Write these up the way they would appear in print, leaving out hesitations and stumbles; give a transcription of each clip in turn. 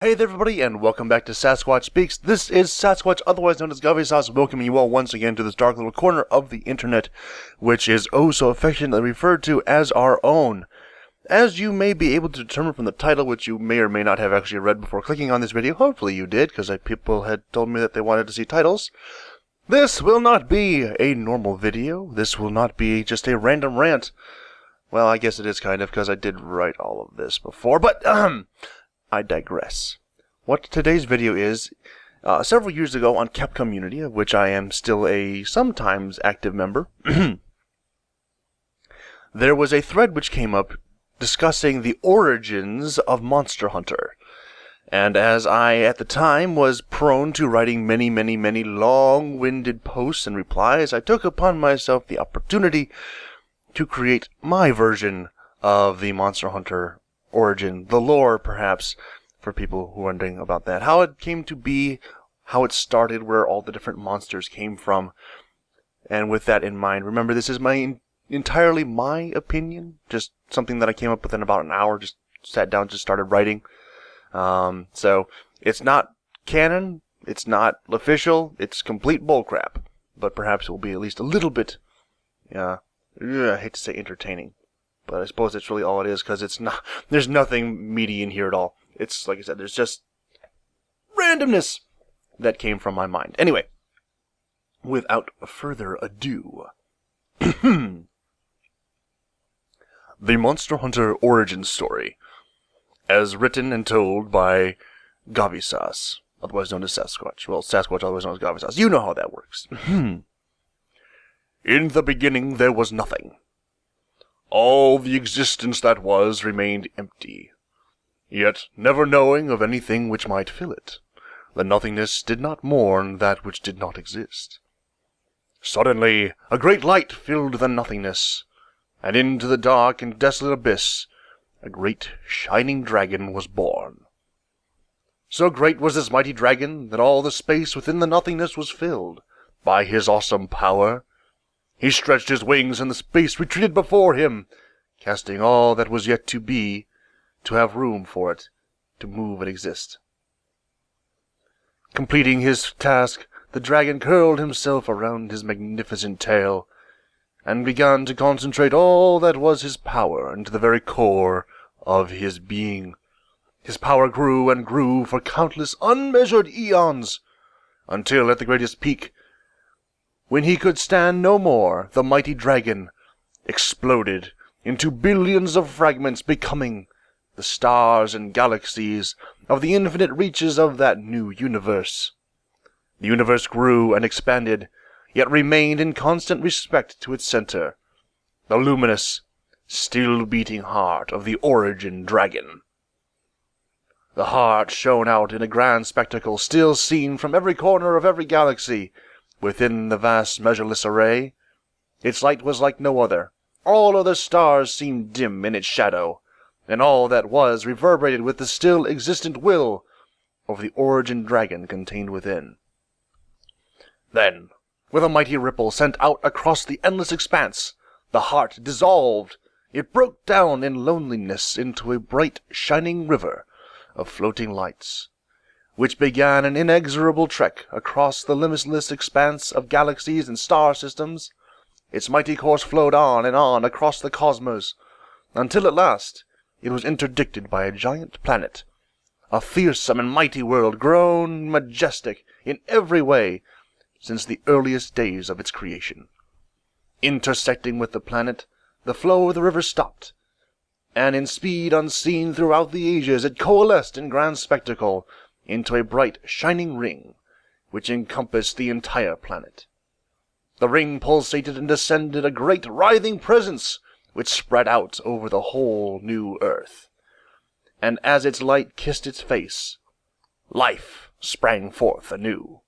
Hey there everybody, and welcome back to Sasquatch Speaks. This is Sasquatch, otherwise known as Gavisas, welcoming you all once again to this dark little corner of the internet, which is oh so affectionately referred to as our own. As you may be able to determine from the title, which you may or may not have actually read before clicking on this video, hopefully you did, because people had told me that they wanted to see titles. This will not be a normal video. This will not be just a random rant. Well, I guess it is kind of, because I did write all of this before, but I digress. What today's video is, several years ago on Kept Community, of which I am still a sometimes active member, there was a thread which came up discussing the origins of Monster Hunter. And as I, at the time, was prone to writing many long-winded posts and replies, I took upon myself the opportunity to create my version of the Monster Hunter origin, the lore, perhaps, for people who are wondering about that. How it came to be, how it started, where all the different monsters came from. And with that in mind, remember, this is entirely my opinion, just something that I came up with in about an hour, just sat down, just started writing. So, it's not canon, it's not official, it's complete bullcrap. But perhaps it will be at least a little bit, I hate to say entertaining. But I suppose it's really all it is, because it's not, there's nothing meaty in here at all. It's, like I said, there's just randomness that came from my mind. Anyway, without further ado, the Monster Hunter origin story, as written and told by Gavisas, otherwise known as Sasquatch. Well, Sasquatch, otherwise known as Gavisas. You know how that works. In the beginning there was nothing. All the existence that was remained empty. Yet, never knowing of anything which might fill it, the nothingness did not mourn that which did not exist. Suddenly, a great light filled the nothingness, and into the dark and desolate abyss, a great shining dragon was born. So great was this mighty dragon that all the space within the nothingness was filled by his awesome power. He stretched his wings, and the space retreated before him, casting all that was yet to be, to have room for it, to move and exist. Completing his task, the dragon curled himself around his magnificent tail, and began to concentrate all that was his power into the very core of his being. His power grew and grew for countless unmeasured eons, until at the greatest peak, when he could stand no more, the mighty dragon exploded into billions of fragments, becoming the stars and galaxies of the infinite reaches of that new universe. The universe grew and expanded, yet remained in constant respect to its center, the luminous, still-beating heart of the origin dragon. The heart shone out in a grand spectacle, still seen from every corner of every galaxy, within the vast measureless array. Its light was like no other. All other stars seemed dim in its shadow, and all that was reverberated with the still existent will of the origin dragon contained within. Then, with a mighty ripple sent out across the endless expanse, the heart dissolved. It broke down in loneliness into a bright, shining river of floating lights, which began an inexorable trek across the limitless expanse of galaxies and star systems. Its mighty course flowed on and on across the cosmos, until at last it was interdicted by a giant planet, a fearsome and mighty world, grown majestic in every way since the earliest days of its creation. Intersecting with the planet, the flow of the river stopped, and in speed unseen throughout the ages it coalesced in grand spectacle into a bright, shining ring, which encompassed the entire planet. The ring pulsated and descended a great, writhing presence, which spread out over the whole new earth. And as its light kissed its face, life sprang forth anew.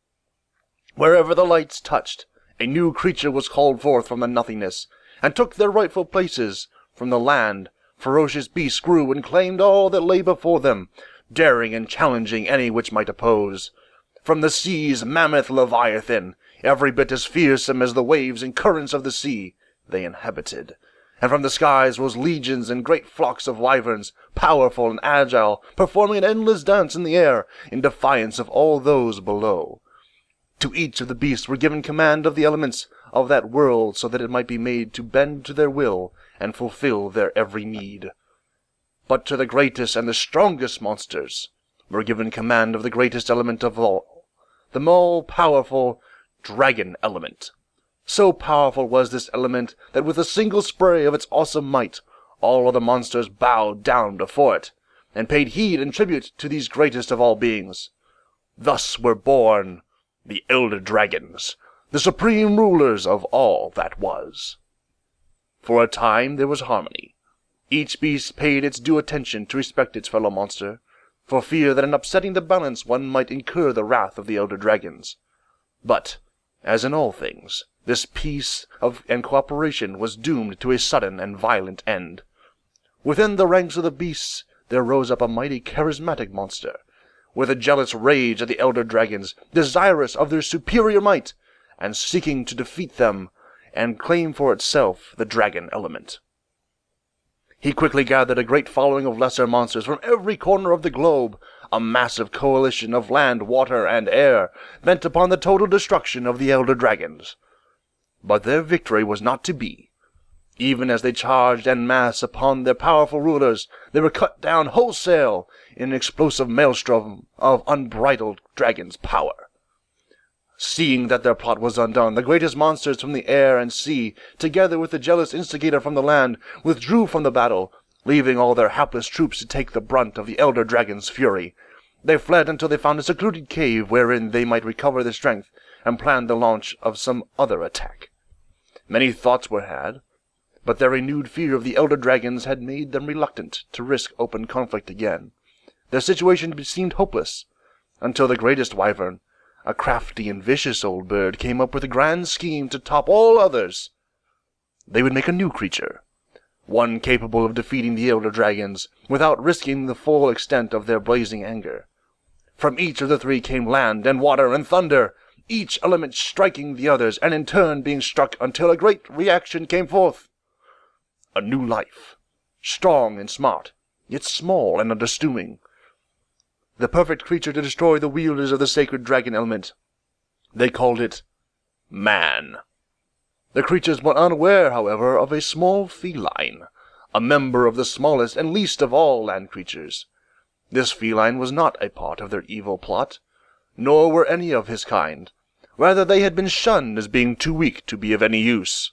Wherever the lights touched, a new creature was called forth from the nothingness, and took their rightful places. From the land, ferocious beasts grew and claimed all that lay before them, daring and challenging any which might oppose. From the sea's mammoth leviathan, every bit as fearsome as the waves and currents of the sea, they inhabited, and from the skies rose legions and great flocks of wyverns, powerful and agile, performing an endless dance in the air, in defiance of all those below. To each of the beasts were given command of the elements of that world, so that it might be made to bend to their will, and fulfill their every need. But to the greatest and the strongest monsters were given command of the greatest element of all, the more powerful dragon element. So powerful was this element that with a single spray of its awesome might, all other monsters bowed down before it, and paid heed and tribute to these greatest of all beings. Thus were born the Elder Dragons, the supreme rulers of all that was. For a time there was harmony. Each beast paid its due attention to respect its fellow monster, for fear that in upsetting the balance one might incur the wrath of the Elder Dragons. But, as in all things, this peace and cooperation was doomed to a sudden and violent end. Within the ranks of the beasts there rose up a mighty charismatic monster, with a jealous rage at the Elder Dragons, desirous of their superior might, and seeking to defeat them and claim for itself the dragon element. He quickly gathered a great following of lesser monsters from every corner of the globe, a massive coalition of land, water, and air, bent upon the total destruction of the Elder Dragons. But their victory was not to be. Even as they charged en masse upon their powerful rulers, they were cut down wholesale in an explosive maelstrom of unbridled dragon's power. Seeing that their plot was undone, the greatest monsters from the air and sea, together with the jealous instigator from the land, withdrew from the battle, leaving all their hapless troops to take the brunt of the Elder Dragon's fury. They fled until they found a secluded cave wherein they might recover their strength, and planned the launch of some other attack. Many thoughts were had, but their renewed fear of the Elder Dragons had made them reluctant to risk open conflict again. Their situation seemed hopeless, until the greatest wyvern, a crafty and vicious old bird, came up with a grand scheme to top all others. They would make a new creature, one capable of defeating the Elder Dragons, without risking the full extent of their blazing anger. From each of the three came land and water and thunder, each element striking the others, and in turn being struck until a great reaction came forth. A new life, strong and smart, yet small and unassuming. The perfect creature to destroy the wielders of the sacred dragon element. They called it man. The creatures were unaware, however, of a small feline, a member of the smallest and least of all land creatures. This feline was not a part of their evil plot, nor were any of his kind. Rather, they had been shunned as being too weak to be of any use.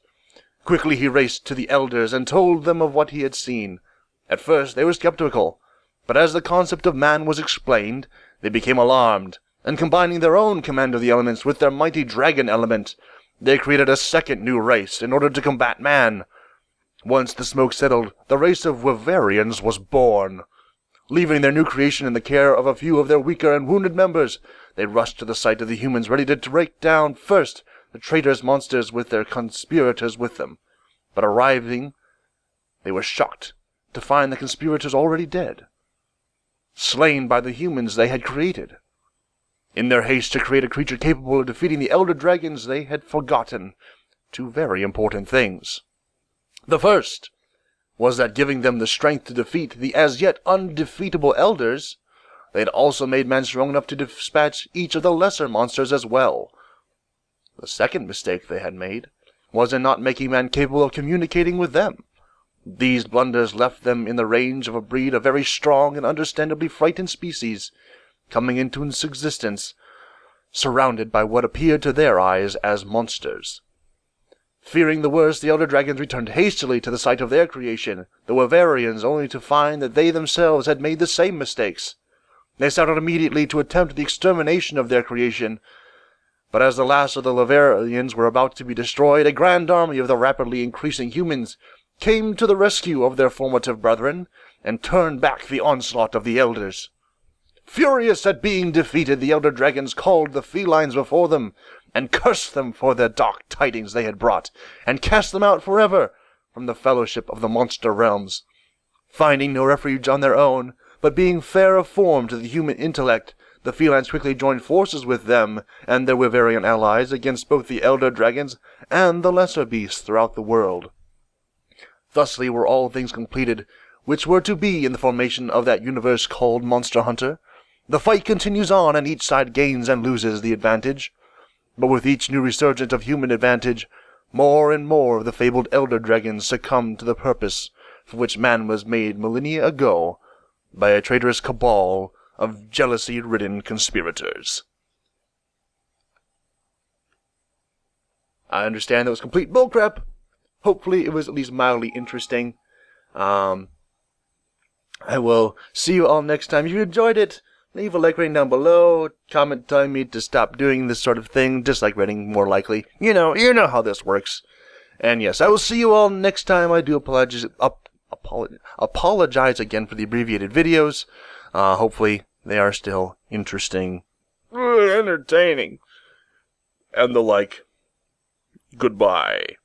Quickly he raced to the elders and told them of what he had seen. At first they were skeptical, but as the concept of man was explained, they became alarmed, and combining their own command of the elements with their mighty dragon element, they created a second new race in order to combat man. Once the smoke settled, the race of Wyverians was born. Leaving their new creation in the care of a few of their weaker and wounded members, they rushed to the site of the humans, ready to break down first the traitorous monsters with their conspirators with them. But arriving, they were shocked to find the conspirators already dead, slain by the humans they had created. In their haste to create a creature capable of defeating the Elder Dragons, they had forgotten two very important things. The first was that giving them the strength to defeat the as yet undefeatable Elders, they had also made man strong enough to dispatch each of the lesser monsters as well. The second mistake they had made was in not making man capable of communicating with them. These blunders left them in the range of a breed of very strong and understandably frightened species, coming into existence, surrounded by what appeared to their eyes as monsters. Fearing the worst, the Elder Dragons returned hastily to the site of their creation, the Wyverians, only to find that they themselves had made the same mistakes. They set out immediately to attempt the extermination of their creation, but as the last of the Wyverians were about to be destroyed, a grand army of the rapidly increasing humans came to the rescue of their formative brethren, and turned back the onslaught of the Elders. Furious at being defeated, the Elder Dragons called the felines before them, and cursed them for their dark tidings they had brought, and cast them out forever from the fellowship of the monster realms. Finding no refuge on their own, but being fair of form to the human intellect, the felines quickly joined forces with them and their Wyverian allies against both the Elder Dragons and the lesser beasts throughout the world. Thusly were all things completed, which were to be in the formation of that universe called Monster Hunter. The fight continues on, and each side gains and loses the advantage. But with each new resurgence of human advantage, more and more of the fabled elder dragons succumb to the purpose for which man was made millennia ago by a traitorous cabal of jealousy-ridden conspirators. I understand that was complete bullcrap. Hopefully it was at least mildly interesting. I will see you all next time. If you enjoyed it, leave a like rating down below. Comment telling me to stop doing this sort of thing. Dislike rating, more likely. You know how this works. And yes, I will see you all next time. I do apologize again for the abbreviated videos. Hopefully they are still interesting, entertaining, and the like. Goodbye.